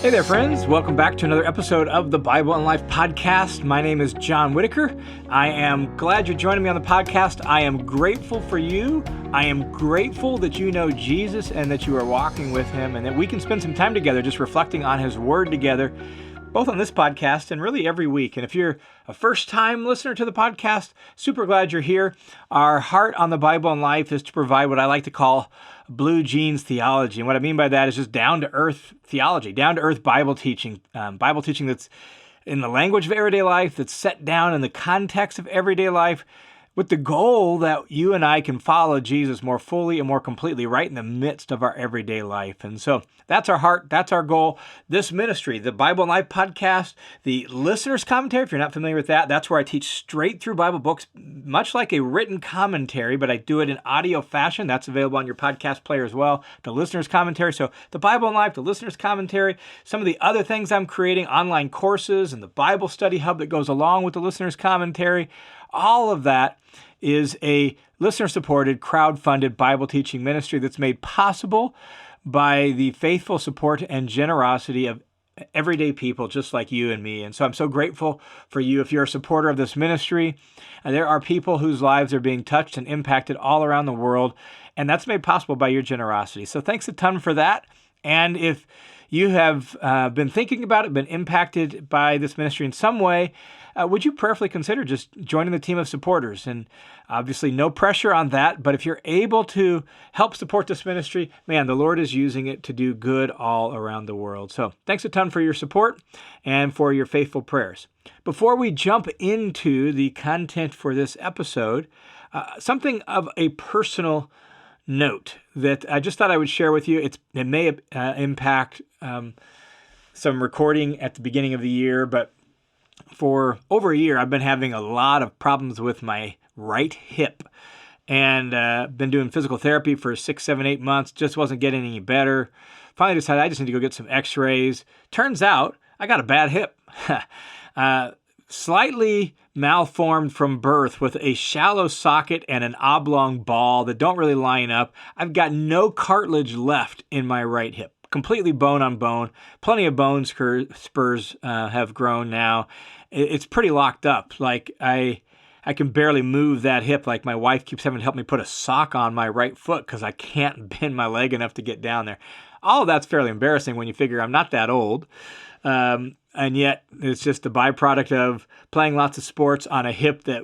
Hey there, friends. Welcome back to another episode of the Bible and Life podcast. My name is John Whitaker. I am glad you're joining me on the podcast. I am grateful for you. I am grateful that you know Jesus and that you are walking with him and that we can spend some time together just reflecting on his word together, both on this podcast and really every week. And if you're a first-time listener to the podcast, super glad you're here. Our heart on the Bible and Life is to provide what I like to call blue jeans theology. And what I mean by that is just down-to-earth theology, down-to-earth Bible teaching that's in the language of everyday life, that's set down in the context of everyday life, with the goal that you and I can follow Jesus more fully and more completely right in the midst of our everyday life. And so that's our heart, that's our goal. This ministry, the Bible and Life podcast, the listener's commentary, if you're not familiar with that, that's where I teach straight through Bible books, much like a written commentary, but I do it in audio fashion. That's available on your podcast player as well, the listener's commentary. So the Bible and Life, the listener's commentary, some of the other things I'm creating, online courses and the Bible study hub that goes along with the listener's commentary, all of that is a listener-supported, crowd-funded Bible teaching ministry that's made possible by the faithful support and generosity of everyday people just like you and me. And so I'm so grateful for you. If you're a supporter of this ministry, there are people whose lives are being touched and impacted all around the world, and that's made possible by your generosity. So thanks a ton for that. And if you have been thinking about it, been impacted by this ministry in some way, would you prayerfully consider just joining the team of supporters? And obviously no pressure on that, but if you're able to help support this ministry, man, the Lord is using it to do good all around the world. So thanks a ton for your support and for your faithful prayers. Before we jump into the content for this episode, something of a personal note that I just thought I would share with you. It may impact some recording at the beginning of the year, but for over a year, I've been having a lot of problems with my right hip, and been doing physical therapy for 6, 7, 8 months. Just wasn't getting any better. Finally decided I just need to go get some x-rays. Turns out I got a bad hip. Slightly malformed from birth with a shallow socket and an oblong ball that don't really line up. I've got no cartilage left in my right hip. Completely bone on bone. Plenty of bone spurs have grown now. It's pretty locked up. Like I can barely move that hip. Like my wife keeps having to help me put a sock on my right foot because I can't bend my leg enough to get down there. All of that's fairly embarrassing when you figure I'm not that old. And yet it's just a byproduct of playing lots of sports on a hip that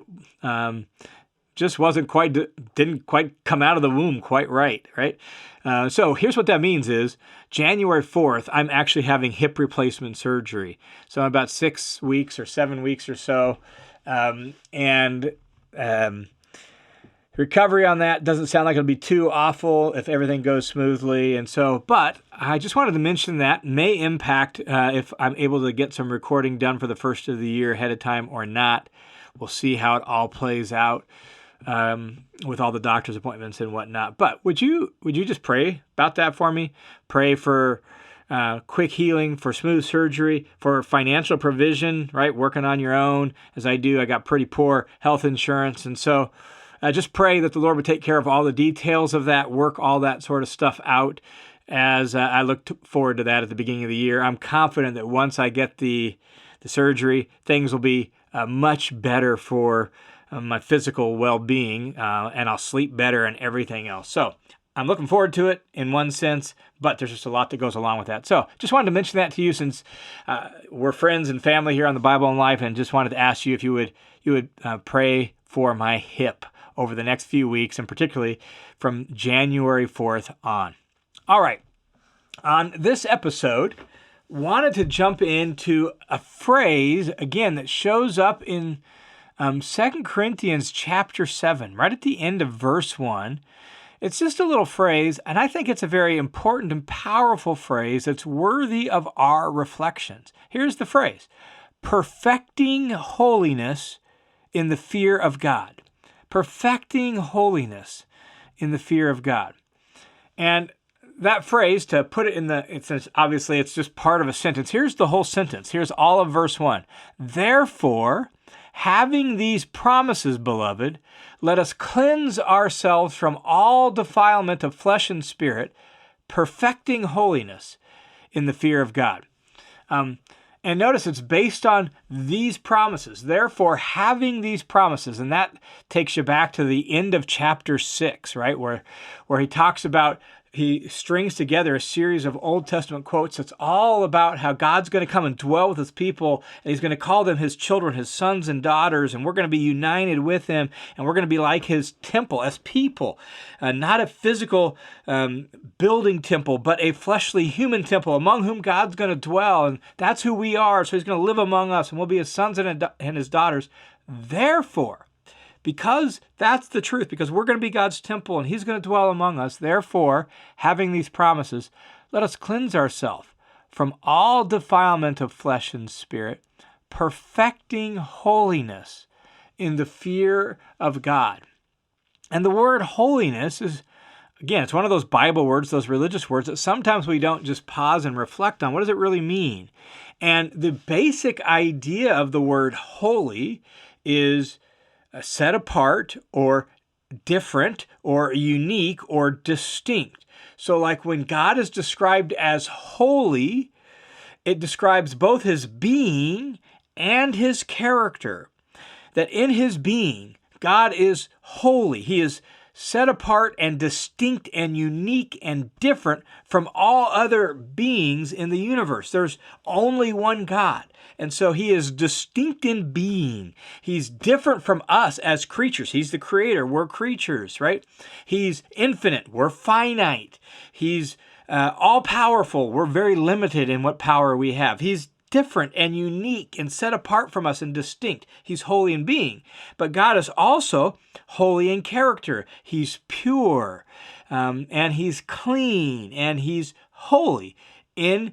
just didn't quite come out of the womb quite right? So here's what that means is January 4th, I'm actually having hip replacement surgery. So in about 6 weeks or 7 weeks or so. Recovery on that doesn't sound like it'll be too awful if everything goes smoothly. And so, but I just wanted to mention that may impact if I'm able to get some recording done for the first of the year ahead of time or not. We'll see how it all plays out with all the doctor's appointments and whatnot. But would you just pray about that for me? Pray for quick healing, for smooth surgery, for financial provision, right? Working on your own, as I do. I got pretty poor health insurance. And so just pray that the Lord would take care of all the details of that, work all that sort of stuff out as I look forward to that at the beginning of the year. I'm confident that once I get the surgery, things will be much better for my physical well-being, and I'll sleep better and everything else. So I'm looking forward to it in one sense, but there's just a lot that goes along with that. So just wanted to mention that to you since we're friends and family here on the Bible and Life, and just wanted to ask you if you would pray for my hip over the next few weeks, and particularly from January 4th on. All right. On this episode, wanted to jump into a phrase, again, that shows up in 2 Corinthians chapter 7, right at the end of verse 1. It's just a little phrase, and I think it's a very important and powerful phrase that's worthy of our reflections. Here's the phrase: perfecting holiness in the fear of God. Perfecting holiness in the fear of God. And that phrase, to put it in obviously it's just part of a sentence. Here's the whole sentence. Here's all of verse 1. Therefore, having these promises, beloved, let us cleanse ourselves from all defilement of flesh and spirit, perfecting holiness in the fear of God. And notice it's based on these promises. Therefore, having these promises, and that takes you back to the end of chapter 6, right? Where he talks about, he strings together a series of Old Testament quotes. It's all about how God's going to come and dwell with his people, and he's going to call them his children, his sons and daughters, and we're going to be united with him, and we're going to be like his temple as people. Not a physical building temple, but a fleshly human temple among whom God's going to dwell, and that's who we are. So he's going to live among us, and we'll be his sons and his daughters. Therefore, because that's the truth, because we're going to be God's temple and he's going to dwell among us, therefore, having these promises, let us cleanse ourselves from all defilement of flesh and spirit, perfecting holiness in the fear of God. And the word holiness is, again, it's one of those Bible words, those religious words that sometimes we don't just pause and reflect on. What does it really mean? And the basic idea of the word holy is set apart or different or unique or distinct. So like when God is described as holy, it describes both his being and his character. That in his being, God is holy. He is set apart and distinct and unique and different from all other beings in the universe. There's only one God. And so he is distinct in being. He's different from us as creatures. He's the creator. We're creatures, right? He's infinite. We're finite. He's all-powerful. We're very limited in what power we have. He's different and unique and set apart from us and distinct. He's holy in being. But God is also holy in character. He's pure, and he's clean, and he's holy in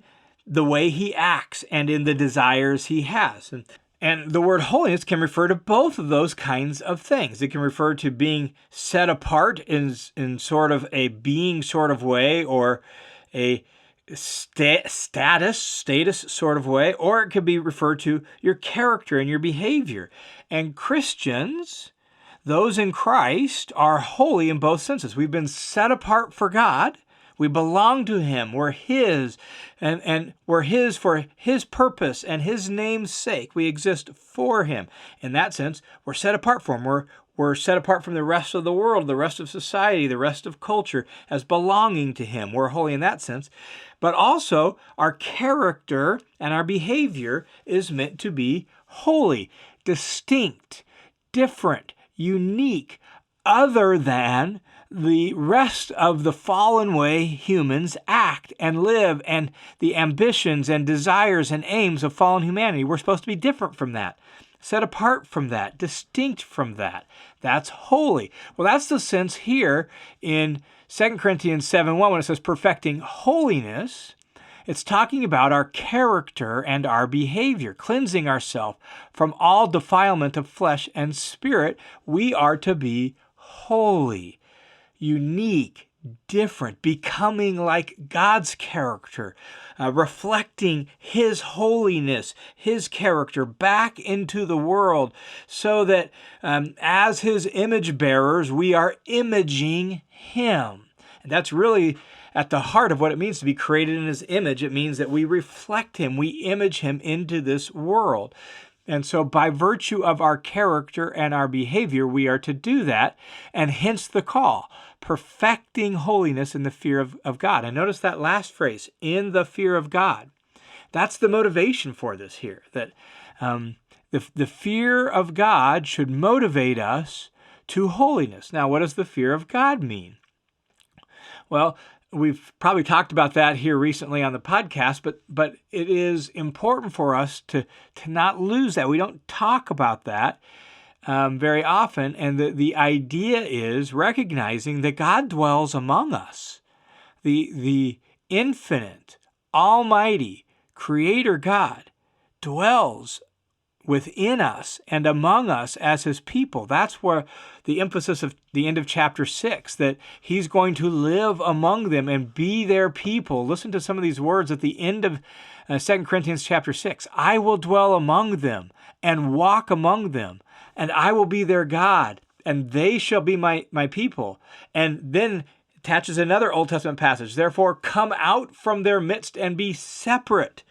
the way he acts and in the desires he has. And the word holiness can refer to both of those kinds of things. It can refer to being set apart in sort of a being sort of way, or a status sort of way, or it could be referred to your character and your behavior. And Christians, those in Christ, are holy in both senses. We've been set apart for God. We belong to him. We're his, and we're his for his purpose and his name's sake. We exist for him. In that sense, we're set apart for him. We're set apart from the rest of the world, the rest of society, the rest of culture, as belonging to him. We're holy in that sense. But also, our character and our behavior is meant to be holy, distinct, different, unique, other than the rest of the fallen way humans act and live, and the ambitions and desires and aims of fallen humanity. We're supposed to be different from that, set apart from that, distinct from that. That's holy. Well, that's the sense here in 2 Corinthians 7:1 when it says perfecting holiness. It's talking about our character and our behavior, cleansing ourselves from all defilement of flesh and spirit. We are to be holy, unique, different, becoming like God's character, reflecting his holiness, his character back into the world, so that as his image bearers, we are imaging him. And that's really at the heart of what it means to be created in his image. It means that we reflect him, we image him into this world. And so by virtue of our character and our behavior, we are to do that, and hence the call, perfecting holiness in the fear of God. And notice that last phrase, in the fear of God. That's the motivation for this here, that the fear of God should motivate us to holiness. Now, what does the fear of God mean? Well, we've probably talked about that here recently on the podcast, but it is important for us to not lose that. We don't talk about that very often, and the idea is recognizing that God dwells among us. The infinite, almighty, creator God dwells within us and among us as his people. That's where the emphasis of the end of chapter 6, that he's going to live among them and be their people. Listen to some of these words at the end of 2 Corinthians chapter 6. I will dwell among them and walk among them, and I will be their God, and they shall be my people. And then attaches another Old Testament passage. Therefore, come out from their midst and be separate.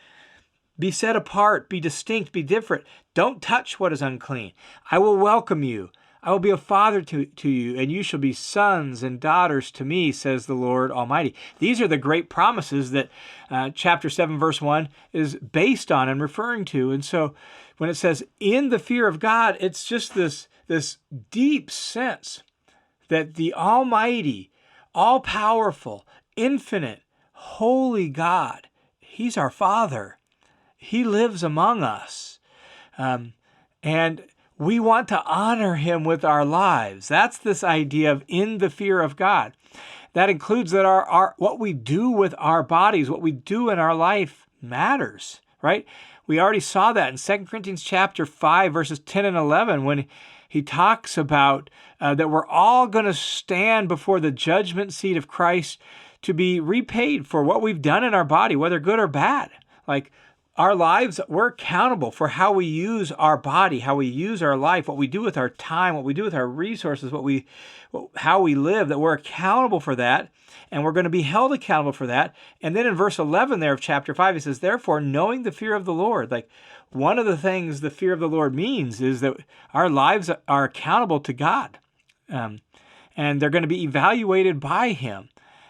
Be set apart, be distinct, be different. Don't touch what is unclean. I will welcome you. I will be a father to you, and you shall be sons and daughters to me, says the Lord Almighty. These are the great promises that chapter 7, verse 1 is based on and referring to. And so when it says in the fear of God, it's just this deep sense that the Almighty, all-powerful, infinite, holy God, He's our Father. He lives among us. And we want to honor Him with our lives. That's this idea of in the fear of God. That includes that our what we do with our bodies, what we do in our life matters, right? We already saw that in 2 Corinthians chapter 5, verses 10 and 11, when he talks about that we're all going to stand before the judgment seat of Christ to be repaid for what we've done in our body, whether good or bad. Like our lives, we're accountable for how we use our body, how we use our life, what we do with our time, what we do with our resources, how we live, that we're accountable for that, and we're going to be held accountable for that. And then in verse 11 there of chapter 5, he says, therefore, knowing the fear of the Lord, like one of the things the fear of the Lord means is that our lives are accountable to God, and they're going to be evaluated by Him.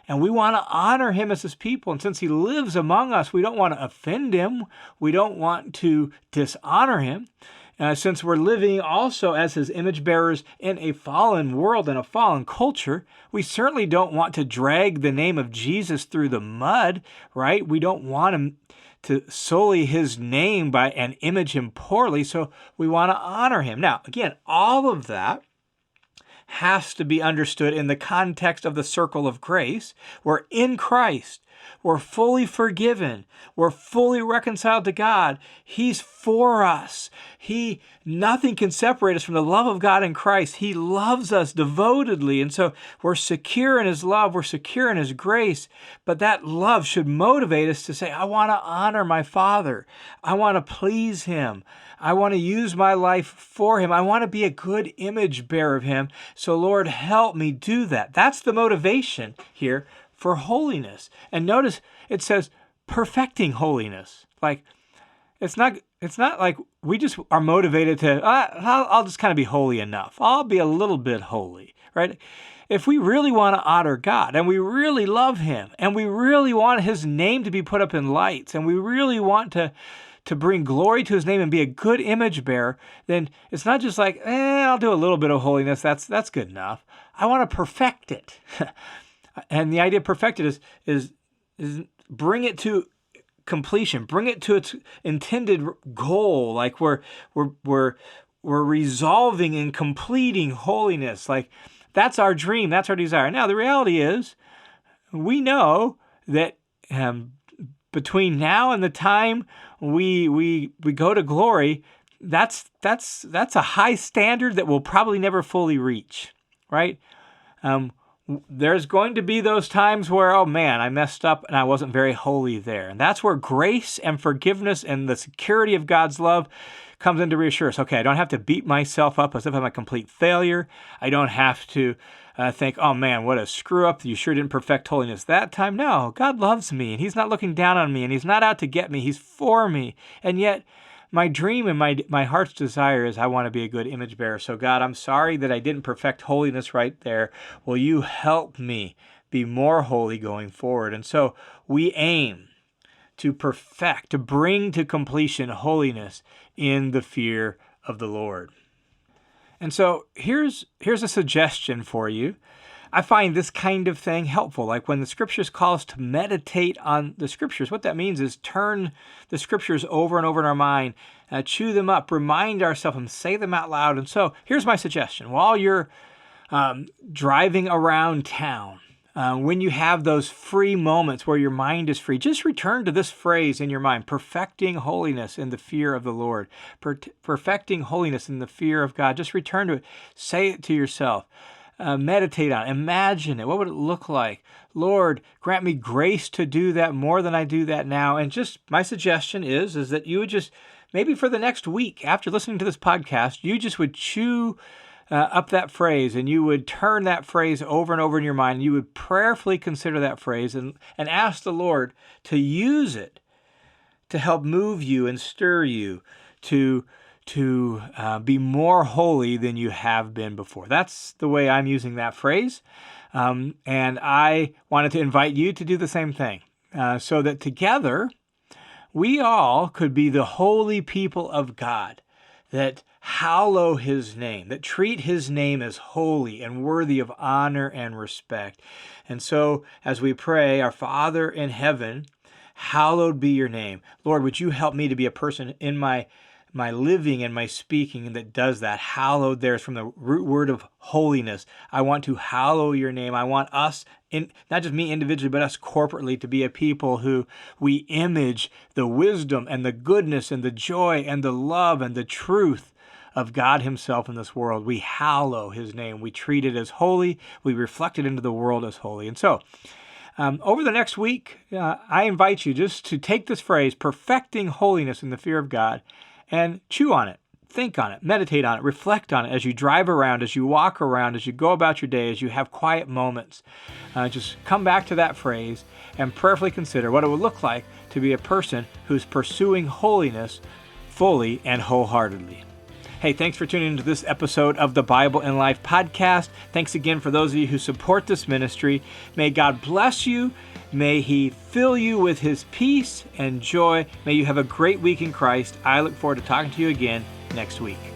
And we want to honor Him as His people. And since He lives among us, we don't want to offend Him. We don't want to dishonor Him. Since we're living also as His image bearers in a fallen world and a fallen culture, we certainly don't want to drag the name of Jesus through the mud, right? We don't want Him to sully His name by and image Him poorly, so we want to honor Him. Now, again, all of that has to be understood in the context of the circle of grace. We're in Christ. We're fully forgiven. We're fully reconciled to God. He's for us. Nothing can separate us from the love of God in Christ. He loves us devotedly. And so we're secure in His love. We're secure in His grace. But that love should motivate us to say, I want to honor my Father. I want to please Him. I want to use my life for Him. I want to be a good image bearer of Him. So Lord, help me do that. That's the motivation here for holiness. And notice it says perfecting holiness. Like it's not like we just are motivated to, I'll just kind of be holy enough. I'll be a little bit holy, right? If we really want to honor God and we really love Him and we really want His name to be put up in lights and we really want to bring glory to His name and be a good image bearer, then it's not just like, I'll do a little bit of holiness. That's good enough. I want to perfect it. And the idea of perfect it is bring it to completion, bring it to its intended goal. Like we're resolving and completing holiness. Like that's our dream, that's our desire. Now the reality is, we know that between now and the time we go to glory, that's a high standard that we'll probably never fully reach, right? There's going to be those times where, oh man, I messed up and I wasn't very holy there. And that's where grace and forgiveness and the security of God's love comes in to reassure us. Okay, I don't have to beat myself up as if I'm a complete failure. I don't have to think, oh man, what a screw up. You sure didn't perfect holiness that time. No, God loves me and He's not looking down on me and He's not out to get me. He's for me. And yet my dream and my heart's desire is I want to be a good image bearer. So God, I'm sorry that I didn't perfect holiness right there. Will You help me be more holy going forward? And so we aim to perfect, to bring to completion holiness in the fear of the Lord. And so here's a suggestion for you. I find this kind of thing helpful. Like when the Scriptures call us to meditate on the Scriptures, what that means is turn the Scriptures over and over in our mind, chew them up, remind ourselves and say them out loud. And so here's my suggestion. While you're driving around town, when you have those free moments where your mind is free, just return to this phrase in your mind: perfecting holiness in the fear of the Lord. Perfecting holiness in the fear of God. Just return to it. Say it to yourself. Meditate on it. Imagine it. What would it look like? Lord, grant me grace to do that more than I do that now. And just my suggestion is that you would just, maybe for the next week after listening to this podcast, you just would chew up that phrase and you would turn that phrase over and over in your mind. And you would prayerfully consider that phrase and ask the Lord to use it to help move you and stir you to be more holy than you have been before. That's the way I'm using that phrase. And I wanted to invite you to do the same thing so that together we all could be the holy people of God that hallow his name, that treat his name as holy and worthy of honor and respect. And so as we pray, our Father in heaven, hallowed be your name. Lord, would you help me to be a person in my living and my speaking that does that? Hallowed there is from the root word of holiness. I want to hallow your name. I want us, not just me individually, but us corporately, to be a people who we image the wisdom and the goodness and the joy and the love and the truth of God himself in this world. We hallow his name. We treat it as holy. We reflect it into the world as holy. And so, over the next week, I invite you just to take this phrase, perfecting holiness in the fear of God, and chew on it, think on it, meditate on it, reflect on it as you drive around, as you walk around, as you go about your day, as you have quiet moments. Just come back to that phrase and prayerfully consider what it would look like to be a person who's pursuing holiness fully and wholeheartedly. Hey, thanks for tuning into this episode of the Bible in Life podcast. Thanks again for those of you who support this ministry. May God bless you. May he fill you with his peace and joy. May you have a great week in Christ. I look forward to talking to you again next week.